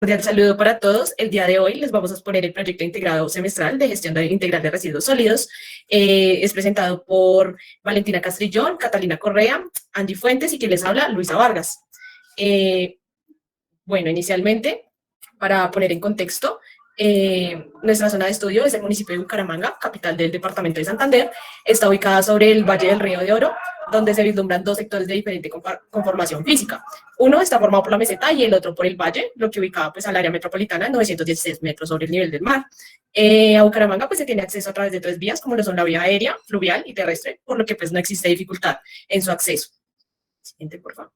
Cordial saludo para todos. El día de hoy les vamos a exponer el proyecto integrado semestral de gestión integral de residuos sólidos. Es presentado por Valentina Castrillón, Catalina Correa, Andy Fuentes y quien les habla, Luisa Vargas. Eh, bueno, inicialmente, para poner en contexto, nuestra zona de estudio es el municipio de Bucaramanga, capital del departamento de Santander. Está ubicada sobre el Valle del Río de Oro, donde se vislumbran dos sectores de diferente conformación física. Uno está formado por la meseta y el otro por el valle, lo que ubicaba pues, al área metropolitana en 916 metros sobre el nivel del mar. A Bucaramanga pues, se tiene acceso a través de tres vías, como lo son la vía aérea, fluvial y terrestre, por lo que pues, no existe dificultad en su acceso. Siguiente, por favor.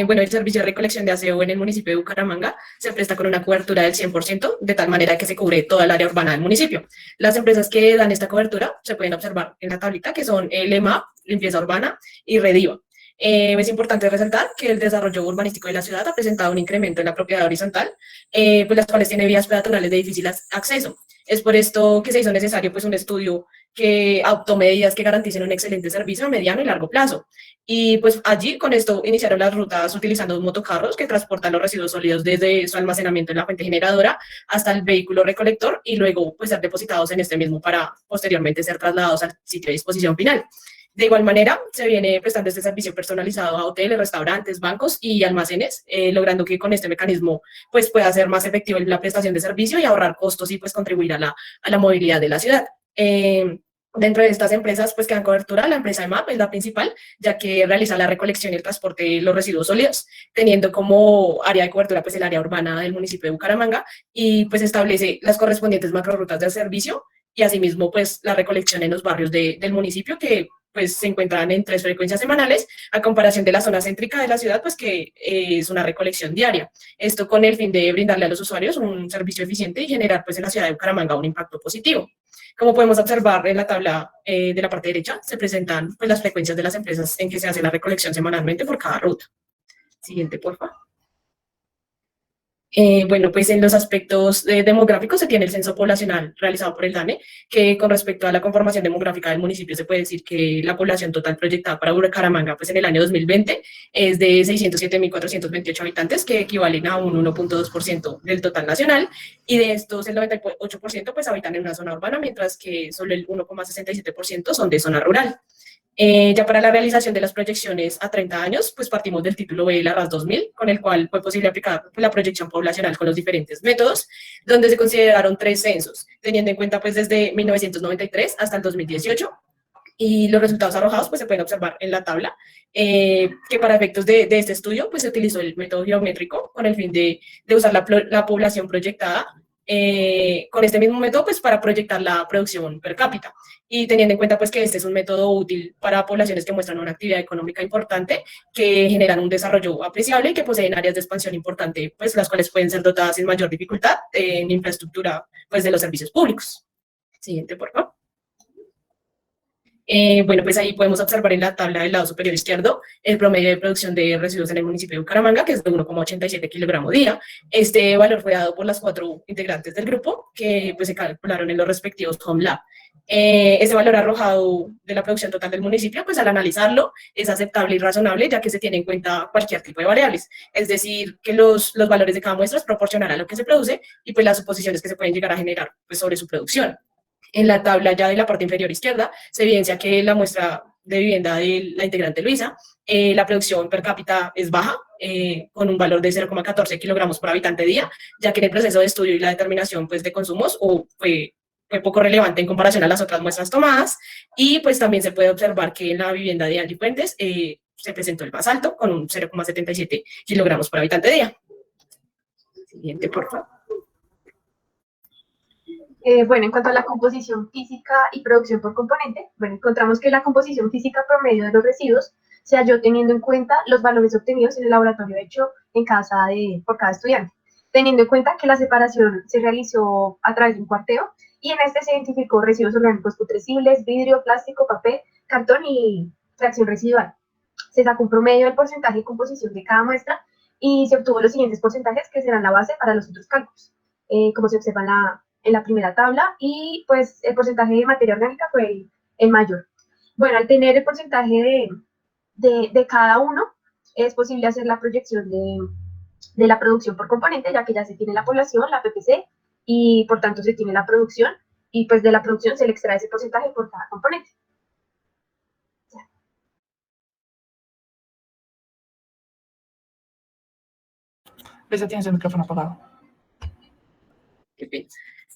Bueno, el servicio de recolección de aseo en el municipio de Bucaramanga se presta con una cobertura del 100%, de tal manera que se cubre toda el área urbana del municipio. Las empresas que dan esta cobertura se pueden observar en la tablita, que son LEMAP, Limpieza Urbana, y Rediva. Es importante resaltar que el desarrollo urbanístico de la ciudad ha presentado un incremento en la propiedad horizontal, pues las cuales tiene vías peatonales de difícil acceso. Es por esto que se hizo necesario pues, un estudio que adoptó medidas que garanticen un excelente servicio a mediano y largo plazo. Y pues allí con esto iniciaron las rutas utilizando motocarros que transportan los residuos sólidos desde su almacenamiento en la fuente generadora hasta el vehículo recolector y luego pues ser depositados en este mismo para posteriormente ser trasladados al sitio de disposición final. De igual manera, se viene prestando este servicio personalizado a hoteles, restaurantes, bancos y almacenes, logrando que con este mecanismo pues, pueda ser más efectivo la prestación de servicio y ahorrar costos y pues, contribuir a la movilidad de la ciudad. Dentro de estas empresas, pues que dan cobertura, la empresa EMAP es la principal, ya que realiza la recolección y el transporte de los residuos sólidos, teniendo como área de cobertura pues el área urbana del municipio de Bucaramanga y pues establece las correspondientes macrorutas de servicio y asimismo pues la recolección en los barrios del municipio que pues se encuentran en 3 frecuencias semanales, a comparación de la zona céntrica de la ciudad, pues que es una recolección diaria. Esto con el fin de brindarle a los usuarios un servicio eficiente y generar pues en la ciudad de Bucaramanga un impacto positivo. Como podemos observar en la tabla de la parte derecha, se presentan pues, las frecuencias de las empresas en que se hace la recolección semanalmente por cada ruta. Siguiente, por favor. Bueno, pues en los aspectos demográficos se tiene el censo poblacional realizado por el DANE, que con respecto a la conformación demográfica del municipio se puede decir que la población total proyectada para Bucaramanga pues en el año 2020 es de 607.428 habitantes, que equivalen a un 1.2% del total nacional, y de estos el 98% pues habitan en una zona urbana, mientras que solo el 1,67% son de zona rural. Ya para la realización de las proyecciones a 30 años, pues partimos del título B de la RAS 2000, con el cual fue posible aplicar la proyección poblacional con los diferentes métodos, donde se consideraron 3 censos, teniendo en cuenta pues desde 1993 hasta el 2018, y los resultados arrojados pues se pueden observar en la tabla, que para efectos de este estudio pues se utilizó el método geométrico con el fin de usar la población proyectada con este mismo método pues para proyectar la producción per cápita y teniendo en cuenta pues que este es un método útil para poblaciones que muestran una actividad económica importante, que generan un desarrollo apreciable y que poseen áreas de expansión importante, pues las cuales pueden ser dotadas sin mayor dificultad en infraestructura pues de los servicios públicos. Siguiente, por favor. Bueno, pues ahí podemos observar en la tabla del lado superior izquierdo el promedio de producción de residuos en el municipio de Bucaramanga, que es de 1,87 kilogramos día. Este valor fue dado por las 4 integrantes del grupo, que pues se calcularon en los respectivos Home Lab. Ese valor arrojado de la producción total del municipio, pues al analizarlo, es aceptable y razonable, ya que se tiene en cuenta cualquier tipo de variables. Es decir, que los valores de cada muestra es proporcional a lo que se produce y pues las suposiciones que se pueden llegar a generar pues, sobre su producción. En la tabla ya de la parte inferior izquierda se evidencia que la muestra de vivienda de la integrante Luisa, la producción per cápita es baja, con un valor de 0,14 kilogramos por habitante día, ya que en el proceso de estudio y la determinación pues, de consumos fue poco relevante en comparación a las otras muestras tomadas, y pues también se puede observar que en la vivienda de Andy Fuentes se presentó el más alto, con un 0,77 kilogramos por habitante día. Siguiente, por favor. Bueno, en cuanto a la composición física y producción por componente, bueno, encontramos que la composición física promedio de los residuos se halló teniendo en cuenta los valores obtenidos en el laboratorio hecho por cada estudiante, teniendo en cuenta que la separación se realizó a través de un cuarteo y en este se identificó residuos orgánicos putrescibles, vidrio, plástico, papel, cartón y fracción residual. Se sacó un promedio del porcentaje de composición de cada muestra y se obtuvo los siguientes porcentajes que serán la base para los otros cálculos, como se observa en la primera tabla, y pues el porcentaje de materia orgánica fue el mayor. Bueno, al tener el porcentaje de cada uno, es posible hacer la proyección de la producción por componente, ya que ya se tiene la población, la PPC, y por tanto se tiene la producción, y pues de la producción se le extrae ese porcentaje por cada componente. Luisa, tienes el micrófono apagado.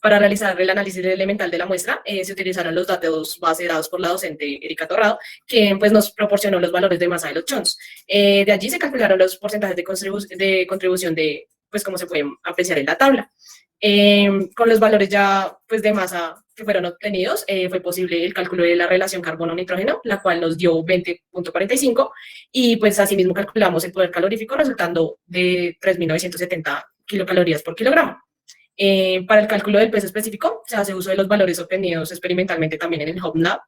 Para realizar el análisis elemental de la muestra, se utilizaron los datos base dados por la docente Erika Torrado, quien pues, nos proporcionó los valores de masa de los chons. De allí se calcularon los porcentajes de contribución de, pues como se pueden apreciar en la tabla. Con los valores ya pues, de masa que fueron obtenidos, fue posible el cálculo de la relación carbono-nitrógeno, la cual nos dio 20.45, y pues asimismo calculamos el poder calorífico, resultando de 3.970 kilocalorías por kilogramo. Para el cálculo del peso específico, se hace uso de los valores obtenidos experimentalmente también en el Home Lab.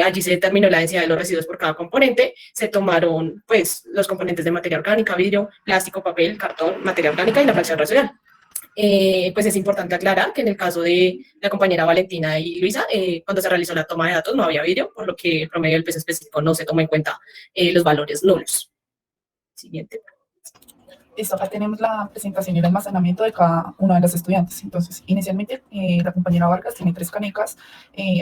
Allí se determinó la densidad de los residuos por cada componente. Se tomaron pues, los componentes de materia orgánica, vidrio, plástico, papel, cartón, materia orgánica y la fracción residual. Pues es importante aclarar que en el caso de la compañera Valentina y Luisa, cuando se realizó la toma de datos no había vidrio, por lo que el promedio del peso específico no se tomó en cuenta los valores nulos. Siguiente. Listo, acá tenemos la presentación y el almacenamiento de cada una de las estudiantes. Entonces, inicialmente, la compañera Vargas tiene 3 canecas,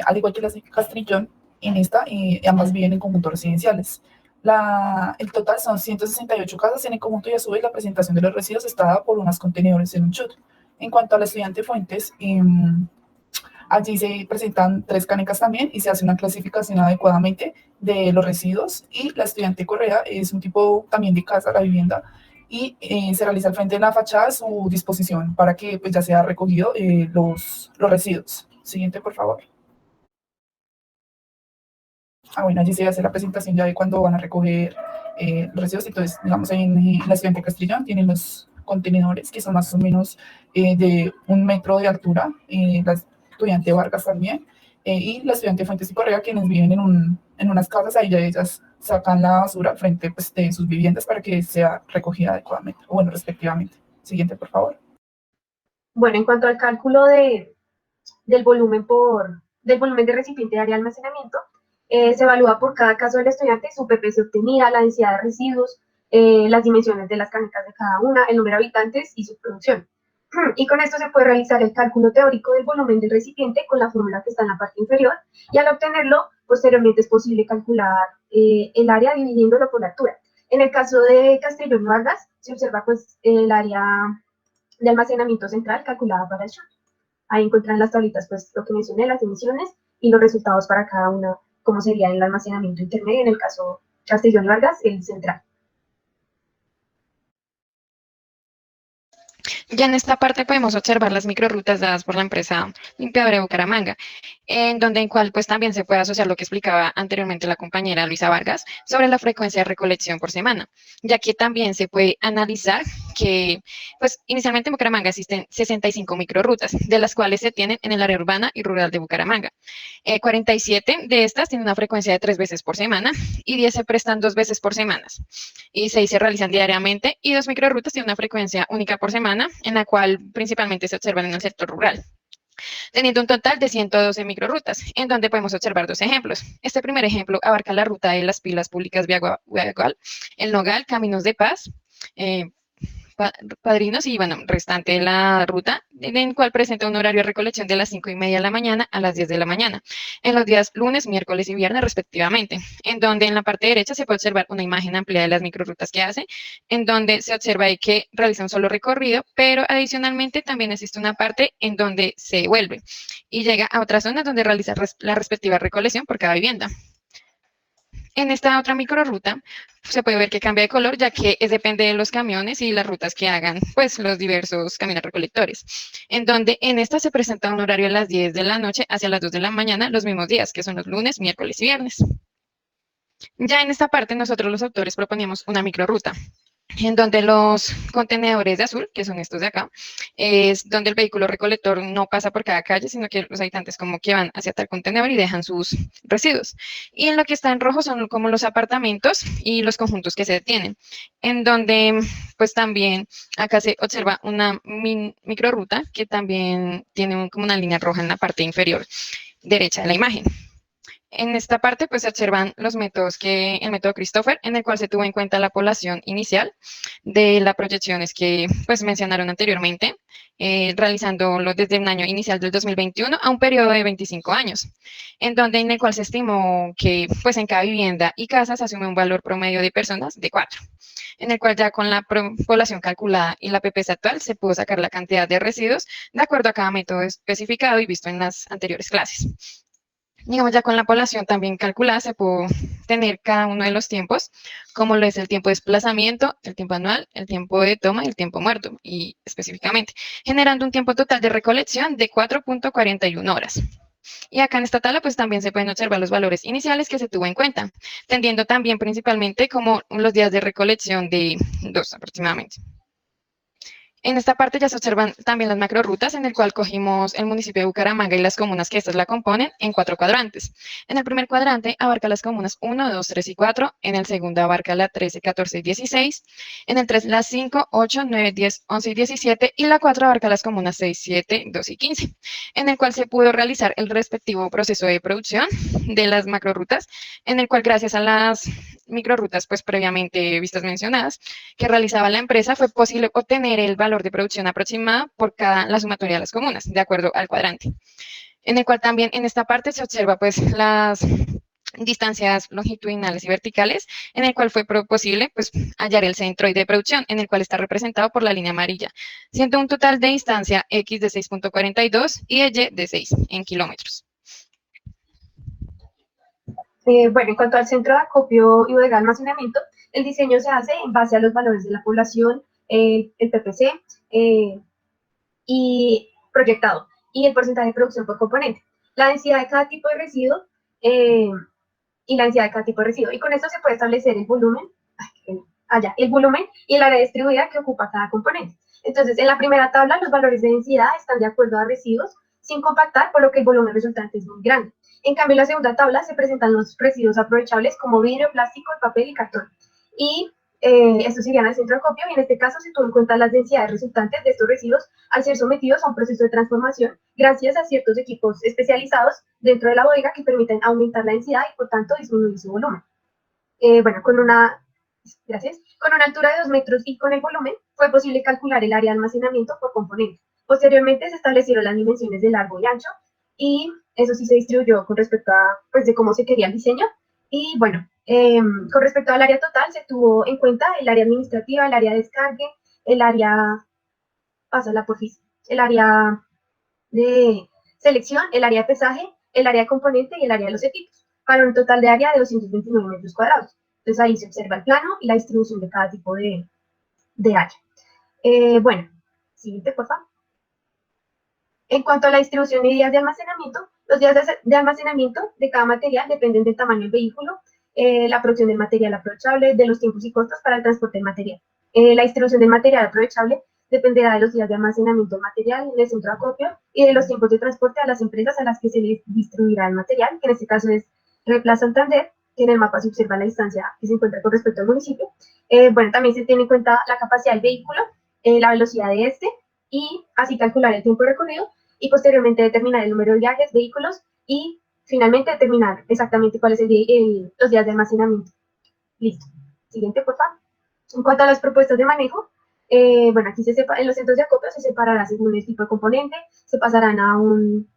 al igual que las de Castrillón, en esta, ambas viven en conjuntos residenciales. El total son 168 casas en el conjunto y a su vez la presentación de los residuos está dada por unas contenedores en un chute. En cuanto a la estudiante Fuentes, allí se presentan 3 canecas también y se hace una clasificación adecuadamente de los residuos. Y la estudiante Correa es un tipo también de casa, la vivienda, y se realiza al frente de la fachada su disposición para que pues, ya sea recogido los residuos. Siguiente, por favor. Bueno, allí se hace la presentación ya de cuando van a recoger los residuos. Entonces, digamos, en la estudiante Castrillón tienen los contenedores que son más o menos de 1 metro de altura, la estudiante Vargas también, y la estudiante Fuentes y Correa, quienes viven en unas casas, ahí ya ellas sacan la basura frente pues, de sus viviendas para que sea recogida adecuadamente, o bueno, respectivamente. Siguiente, por favor. Bueno, en cuanto al cálculo del volumen de recipiente de área de almacenamiento, se evalúa por cada caso del estudiante su PPC obtenida, la densidad de residuos, las dimensiones de las canecas de cada una, el número de habitantes y su producción. Y con esto se puede realizar el cálculo teórico del volumen del recipiente con la fórmula que está en la parte inferior, y al obtenerlo, posteriormente es posible calcular el área dividiéndolo por la altura. En el caso de Castrillón Vargas, se observa pues el área de almacenamiento central calculada para el shot. Ahí encuentran las tablitas, pues lo que mencioné, las emisiones y los resultados para cada una, como sería el almacenamiento intermedio, en el caso Castrillón Vargas, el central. Ya en esta parte podemos observar las microrrutas dadas por la empresa Limpiadora de Bucaramanga, en cual pues también se puede asociar lo que explicaba anteriormente la compañera Luisa Vargas sobre la frecuencia de recolección por semana, ya que también se puede analizar que pues inicialmente en Bucaramanga existen 65 microrrutas, de las cuales se tienen en el área urbana y rural de Bucaramanga. 47 de estas tienen una frecuencia de 3 veces por semana y 10 se prestan 2 veces por semana y 6 se realizan diariamente, y 2 microrrutas tienen una frecuencia única por semana, en la cual principalmente se observan en el sector rural, teniendo un total de 112 microrrutas, en donde podemos observar 2 ejemplos. Este primer ejemplo abarca la ruta de las pilas públicas Viagual, El Nogal, Caminos de Paz, Padrinos y, bueno, restante de la ruta, en el cual presenta un horario de recolección de las 5:30 de la mañana a las 10 de la mañana, en los días lunes, miércoles y viernes respectivamente, en donde en la parte derecha se puede observar una imagen amplia de las microrrutas que hace, en donde se observa ahí que realiza un solo recorrido, pero adicionalmente también existe una parte en donde se devuelve y llega a otra zona donde realiza la respectiva recolección por cada vivienda. En esta otra microrruta se puede ver que cambia de color, ya que depende de los camiones y las rutas que hagan pues los diversos camiones recolectores, en donde en esta se presenta un horario a las 10 de la noche hacia las 2 de la mañana los mismos días, que son los lunes, miércoles y viernes. Ya en esta parte nosotros los autores proponíamos una microrruta, en donde los contenedores de azul, que son estos de acá, es donde el vehículo recolector no pasa por cada calle, sino que los habitantes como que van hacia tal contenedor y dejan sus residuos. Y en lo que está en rojo son como los apartamentos y los conjuntos que se detienen, en donde pues también acá se observa una microrruta que también tiene como una línea roja en la parte inferior derecha de la imagen. En esta parte, pues se observan los métodos el método Christopher, en el cual se tuvo en cuenta la población inicial de las proyecciones que pues mencionaron anteriormente, realizándolo desde un año inicial del 2021 a un periodo de 25 años, en el cual se estimó que pues en cada vivienda y casa se asume un valor promedio de personas de 4, en el cual ya con la población calculada y la PPS actual se pudo sacar la cantidad de residuos de acuerdo a cada método especificado y visto en las anteriores clases. Digamos, ya con la población también calculada se puede tener cada uno de los tiempos, como lo es el tiempo de desplazamiento, el tiempo anual, el tiempo de toma y el tiempo muerto, y específicamente, generando un tiempo total de recolección de 4.41 horas. Y acá en esta tabla pues también se pueden observar los valores iniciales que se tuvo en cuenta, tendiendo también principalmente como los días de recolección de 2 aproximadamente. En esta parte ya se observan también las macrorutas, en el cual cogimos el municipio de Bucaramanga y las comunas que estas la componen en 4 cuadrantes. En el primer cuadrante abarca las comunas 1, 2, 3 y 4. En el segundo abarca la 13, 14 y 16. En el 3 las 5, 8, 9, 10, 11 y 17. Y la 4 abarca las comunas 6, 7, 2 y 15. En el cual se pudo realizar el respectivo proceso de producción de las macrorutas, en el cual gracias a las microrutas pues previamente vistas mencionadas que realizaba la empresa, fue posible obtener el valor de producción aproximado por la sumatoria de las comunas, de acuerdo al cuadrante, en el cual también en esta parte se observa pues las distancias longitudinales y verticales, en el cual fue posible pues hallar el centro de producción, en el cual está representado por la línea amarilla, siendo un total de distancia X de 6.42 y de Y de 6 en kilómetros. Bueno, en cuanto al centro de acopio y bodega de almacenamiento, el diseño se hace en base a los valores de la población, el PPC y proyectado, y el porcentaje de producción por componente, la densidad de cada tipo de residuo y la densidad de cada tipo de residuo. Y con esto se puede establecer el volumen, el volumen y el área distribuida que ocupa cada componente. Entonces, en la primera tabla, los valores de densidad están de acuerdo a residuos sin compactar, por lo que el volumen resultante es muy grande. En cambio, en la segunda tabla se presentan los residuos aprovechables como vidrio, plástico, papel y cartón. Y estos irían al centro de acopio, y en este caso se tuvo en cuenta las densidades resultantes de estos residuos al ser sometidos a un proceso de transformación gracias a ciertos equipos especializados dentro de la bodega que permiten aumentar la densidad y por tanto disminuir su volumen. Bueno, con una altura de 2 metros y con el volumen fue posible calcular el área de almacenamiento por componente. Posteriormente se establecieron las dimensiones de largo y ancho, y eso sí se distribuyó con respecto a, pues, de cómo se quería el diseño. Y bueno, con respecto al área total, se tuvo en cuenta el área administrativa, el área de descargue, el área, pásala porfis, el área de selección, el área de pesaje, el área de componente y el área de los equipos, para un total de área de 229 metros cuadrados. Entonces ahí se observa el plano y la distribución de cada tipo de área. Bueno, siguiente, por favor. En cuanto a la distribución de días de almacenamiento, los días de almacenamiento de cada material dependen del tamaño del vehículo, la producción del material aprovechable, de los tiempos y costos para el transporte del material. La distribución del material aprovechable dependerá de los días de almacenamiento del material en el centro de acopio y de los tiempos de transporte a las empresas a las que se les distribuirá el material, que en este caso es Repla Santander, que en el mapa se observa la distancia que se encuentra con respecto al municipio. Bueno, también se tiene en cuenta la capacidad del vehículo, la velocidad de este, y así calcular el tiempo recorrido y posteriormente determinar el número de viajes, vehículos y finalmente determinar exactamente cuáles son los días de almacenamiento. Listo. Siguiente, por favor. En cuanto a las propuestas de manejo, bueno, aquí en los centros de acopio se separará según el tipo de componente, se pasarán a un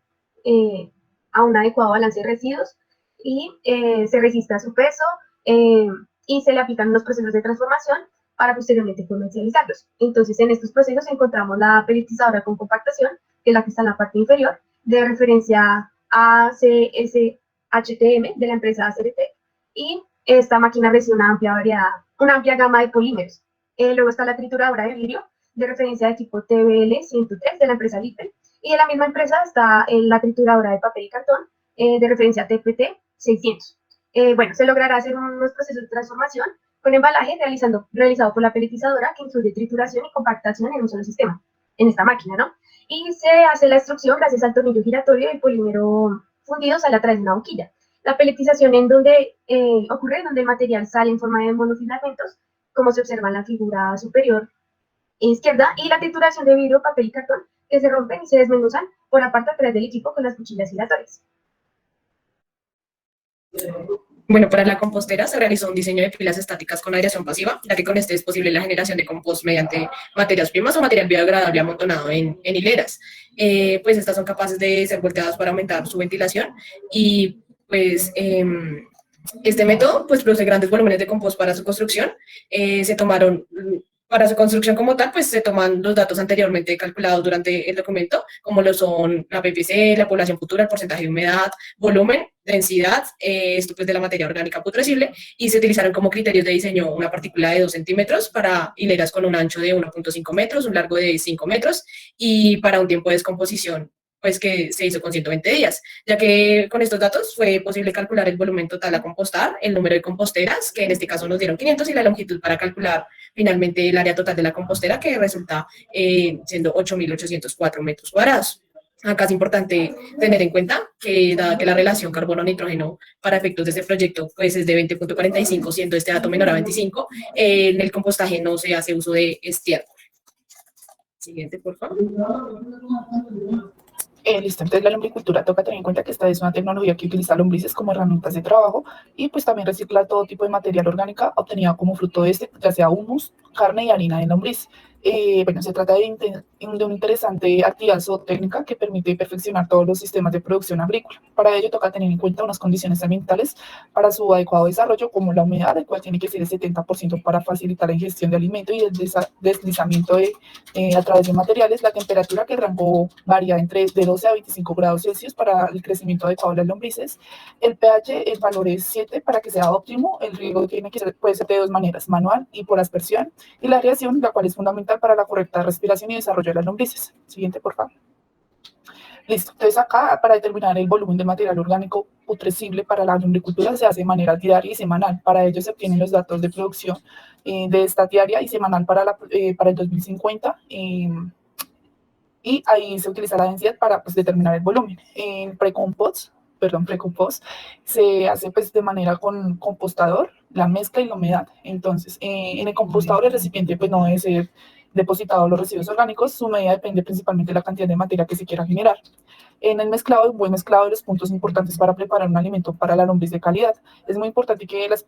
adecuado balance de residuos y se registra su peso y se le aplican unos procesos de transformación para posteriormente comercializarlos. Entonces, en estos procesos encontramos la pelletizadora con compactación, que es la que está en la parte inferior, de referencia a CSHTM de la empresa ACRT, y esta máquina recibe una amplia gama de polímeros. Luego está la trituradora de vidrio, de referencia de tipo TBL 103 de la empresa Lippel, y de la misma empresa está la trituradora de papel y cartón, de referencia TPT 600. Bueno, se logrará hacer unos procesos de transformación con embalaje realizado por la pelletizadora, que incluye trituración y compactación en un solo sistema, en esta máquina, ¿no? Y se hace la extrusión gracias al tornillo giratorio y el polímero fundido sale a través de una boquilla. La pelletización ocurre donde el material sale en forma de monofilamentos, como se observa en la figura superior izquierda, y la trituración de vidrio, papel y cartón, que se rompen y se desmenuzan por la parte atrás del equipo con las cuchillas giratorias. Bueno, para la compostera se realizó un diseño de pilas estáticas con aireación pasiva, ya que con este es posible la generación de compost mediante materias primas o material biodegradable amontonado en hileras. Pues estas son capaces de ser volteadas para aumentar su ventilación y pues este método pues produce grandes volúmenes de compost para su construcción. Se tomaron para su construcción como tal, pues se toman los datos anteriormente calculados durante el documento, como lo son la PPC, la población futura, el porcentaje de humedad, volumen, densidad, esto pues de la materia orgánica putrescible, y se utilizaron como criterios de diseño una partícula de 2 centímetros para hileras con un ancho de 1.5 metros, un largo de 5 metros, y para un tiempo de descomposición pues que se hizo con 120 días, ya que con estos datos fue posible calcular el volumen total a compostar, el número de composteras, que en este caso nos dieron 500, y la longitud para calcular finalmente el área total de la compostera, que resulta siendo 8.804 metros cuadrados. Acá es importante tener en cuenta que, dada que la relación carbono-nitrógeno para efectos de este proyecto pues es de 20.45, siendo este dato menor a 25, en el compostaje no se hace uso de estiércol. Siguiente, por favor. Listo, entonces la lombricultura toca tener en cuenta que esta es una tecnología que utiliza lombrices como herramientas de trabajo y pues también recicla todo tipo de material orgánica obtenida como fruto de este, ya sea humus, carne y harina de lombriz. Bueno, se trata de una interesante actividad zootécnica que permite perfeccionar todos los sistemas de producción agrícola. Para ello toca tener en cuenta unas condiciones ambientales para su adecuado desarrollo, como la humedad, el cual tiene que ser el 70% para facilitar la ingestión de alimento y el deslizamiento a través de materiales, la temperatura, que el rango varía entre de 12 a 25 grados Celsius para el crecimiento adecuado de las lombrices. El pH, el valor es 7 para que sea óptimo. El riego puede ser de dos maneras, manual y por aspersión. Y la aireación, la cual es fundamental para la correcta respiración y desarrollo de las lombrices. Siguiente, por favor. Listo. Entonces acá, para determinar el volumen de material orgánico putrescible para la lombricultura, se hace de manera diaria y semanal. Para ello se obtienen los datos de producción de esta diaria y semanal para el 2050. Y ahí se utiliza la densidad para pues, determinar el volumen. En pre-compost se hace pues de manera con compostador, la mezcla y la humedad. Entonces, en el compostador el recipiente pues no debe ser depositado los residuos orgánicos, su medida depende principalmente de la cantidad de materia que se quiera generar. En el mezclado, un buen mezclado de los puntos importantes para preparar un alimento para la lombriz de calidad. Es muy importante que las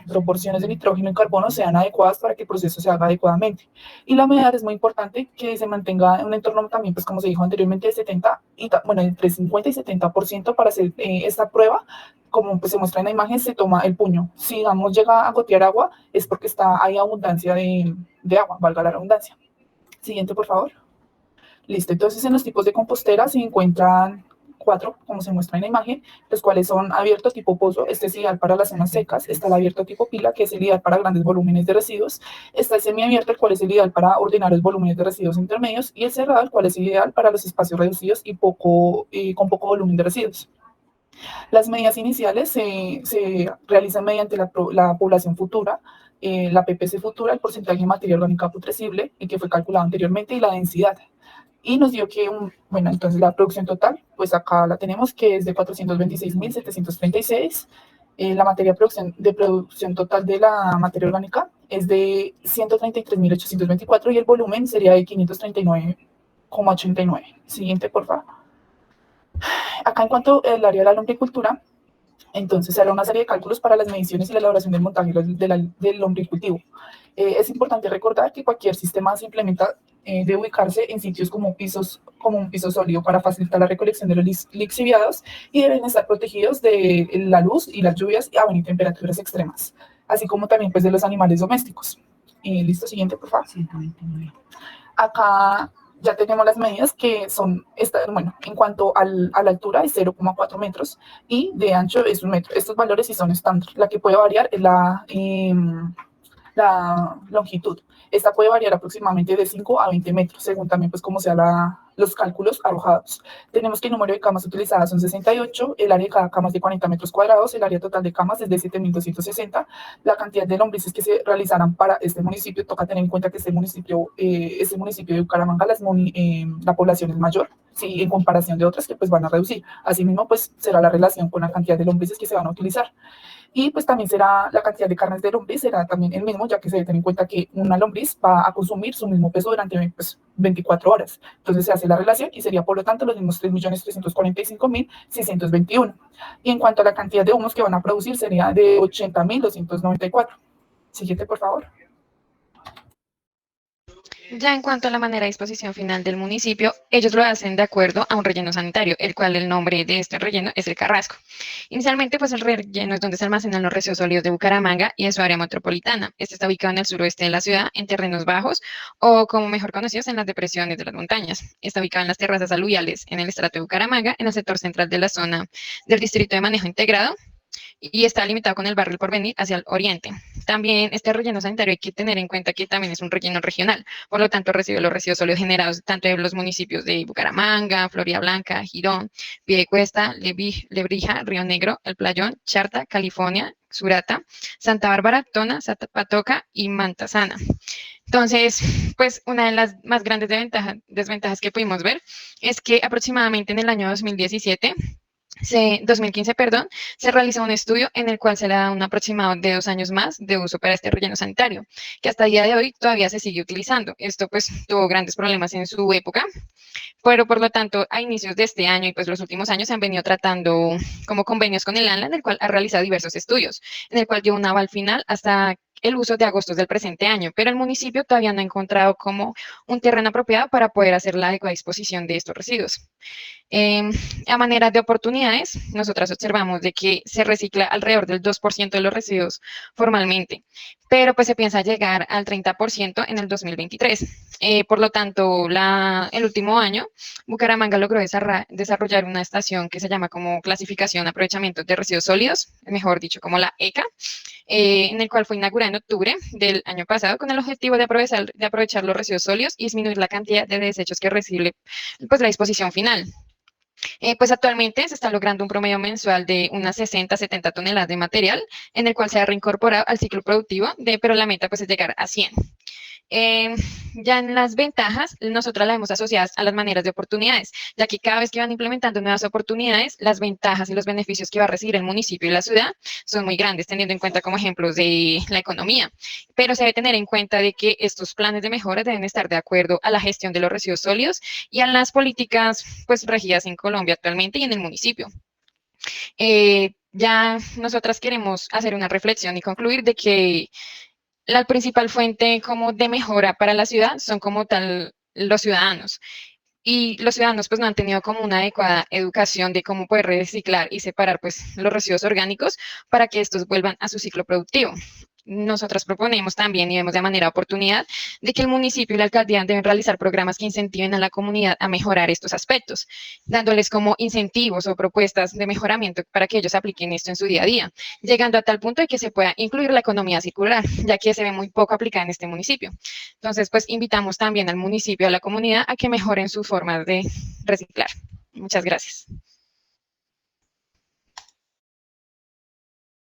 proporciones de nitrógeno y carbono sean adecuadas para que el proceso se haga adecuadamente. Y la humedad es muy importante que se mantenga en un entorno también, pues como se dijo anteriormente, de 70 entre 50 y 70% para hacer esta prueba. Como pues, se muestra en la imagen, se toma el puño. Si, digamos, llega a gotear agua, es porque hay abundancia de agua, valga la redundancia. Siguiente, por favor. Listo, entonces en los tipos de compostera se encuentran 4, como se muestra en la imagen, los cuales son abierto tipo pozo, este es ideal para las zonas secas, está el abierto tipo pila, que es el ideal para grandes volúmenes de residuos, está el semiabierto, el cual es el ideal para ordenar los volúmenes de residuos intermedios, y el cerrado, el cual es ideal para los espacios reducidos y con poco volumen de residuos. Las medidas iniciales se realizan mediante la población futura, la PPC futura, el porcentaje de materia orgánica putrescible, el que fue calculado anteriormente, y la densidad. Y nos dio que, bueno, entonces la producción total, pues acá la tenemos, que es de 426.736. La producción total de la materia orgánica es de 133.824 y el volumen sería de 539,89. Siguiente, por favor. Acá en cuanto al área de la lombricultura, entonces se hará una serie de cálculos para las mediciones y la elaboración del montaje del lombricultivo. Es importante recordar que cualquier sistema se implementa debe ubicarse en sitios como un piso sólido para facilitar la recolección de los lixiviados y deben estar protegidos de la luz y las lluvias y y temperaturas extremas, así como también pues, de los animales domésticos. Listo, siguiente, por favor. Acá ya tenemos las medidas que son, bueno, en cuanto a la altura es 0,4 metros y de ancho es 1 metro. Estos valores sí son estándar. La que puede variar es la longitud. Esta puede variar aproximadamente de 5 a 20 metros, según también pues como sean los cálculos arrojados. Tenemos que el número de camas utilizadas son 68, el área de cada cama es de 40 metros cuadrados, el área total de camas es de 7.260, la cantidad de lombrices que se realizarán para este municipio, toca tener en cuenta que este municipio de Bucaramanga, la población es mayor, sí, en comparación de otras que pues van a reducir. Asimismo, pues será la relación con la cantidad de lombrices que se van a utilizar. Y pues también será la cantidad de carnes de lombriz, será también el mismo, ya que se debe tener en cuenta que una lombriz va a consumir su mismo peso durante pues, 24 horas. Entonces se hace la relación y sería por lo tanto los mismos 3.345.621. Y en cuanto a la cantidad de humos que van a producir, sería de 80.294. Siguiente, por favor. Ya en cuanto a la manera de disposición final del municipio, ellos lo hacen de acuerdo a un relleno sanitario, el cual el nombre de este relleno es el Carrasco. Inicialmente, pues el relleno es donde se almacenan los residuos sólidos de Bucaramanga y de su área metropolitana. Este está ubicado en el suroeste de la ciudad, en terrenos bajos o, como mejor conocidos, en las depresiones de las montañas. Está ubicado en las terrazas aluviales, en el estrato de Bucaramanga, en el sector central de la zona del Distrito de Manejo Integrado, y está limitado con el barrio El Porvenir hacia el oriente. También este relleno sanitario hay que tener en cuenta que también es un relleno regional, por lo tanto recibe los residuos sólidos generados tanto de los municipios de Bucaramanga, Florida Blanca, Girón, Piedecuesta, Lebrija, Río Negro, El Playón, Charta, California, Surata, Santa Bárbara, Tona, Zapatoca y Mantasana. Entonces, pues una de las más grandes desventajas que pudimos ver es que aproximadamente en el año 2015, perdón, se realizó un estudio en el cual se le da un aproximado de 2 años más de uso para este relleno sanitario, que hasta el día de hoy todavía se sigue utilizando. Esto pues tuvo grandes problemas en su época, pero por lo tanto a inicios de este año y pues los últimos años se han venido tratando como convenios con el ANLA, en el cual ha realizado diversos estudios, en el cual dio un aval final hasta el uso de agosto del presente año, pero el municipio todavía no ha encontrado como un terreno apropiado para poder hacer la adecuada disposición de estos residuos. Eh, a manera de oportunidades, nosotras observamos de que se recicla alrededor del 2% de los residuos formalmente, pero pues se piensa llegar al 30% en el 2023. Por lo tanto, el último año, Bucaramanga logró desarrollar una estación que se llama como clasificación aprovechamiento de residuos sólidos, mejor dicho, como la ECA, en el cual fue inaugurada en octubre del año pasado con el objetivo de aprovechar los residuos sólidos y disminuir la cantidad de desechos que recibe pues, la disposición final. Pues actualmente se está logrando un promedio mensual de unas 60, 70 toneladas de material, en el cual se ha reincorporado al ciclo productivo, pero la meta pues es llegar a 100. Ya en las ventajas, nosotras las hemos asociado a las maneras de oportunidades, ya que cada vez que van implementando nuevas oportunidades, las ventajas y los beneficios que va a recibir el municipio y la ciudad son muy grandes, teniendo en cuenta como ejemplos de la economía. Pero se debe tener en cuenta de que estos planes de mejora deben estar de acuerdo a la gestión de los residuos sólidos y a las políticas pues regidas en Colombia actualmente y en el municipio. Ya nosotras queremos hacer una reflexión y concluir de que la principal fuente como de mejora para la ciudad son como tal los ciudadanos. Y los ciudadanos pues no han tenido como una adecuada educación de cómo poder reciclar y separar pues los residuos orgánicos para que estos vuelvan a su ciclo productivo. Nosotros proponemos también y vemos de manera oportunidad de que el municipio y la alcaldía deben realizar programas que incentiven a la comunidad a mejorar estos aspectos, dándoles como incentivos o propuestas de mejoramiento para que ellos apliquen esto en su día a día, llegando a tal punto de que se pueda incluir la economía circular, ya que se ve muy poco aplicada en este municipio. Entonces, pues invitamos también al municipio, a la comunidad, a que mejoren sus formas de reciclar. Muchas gracias.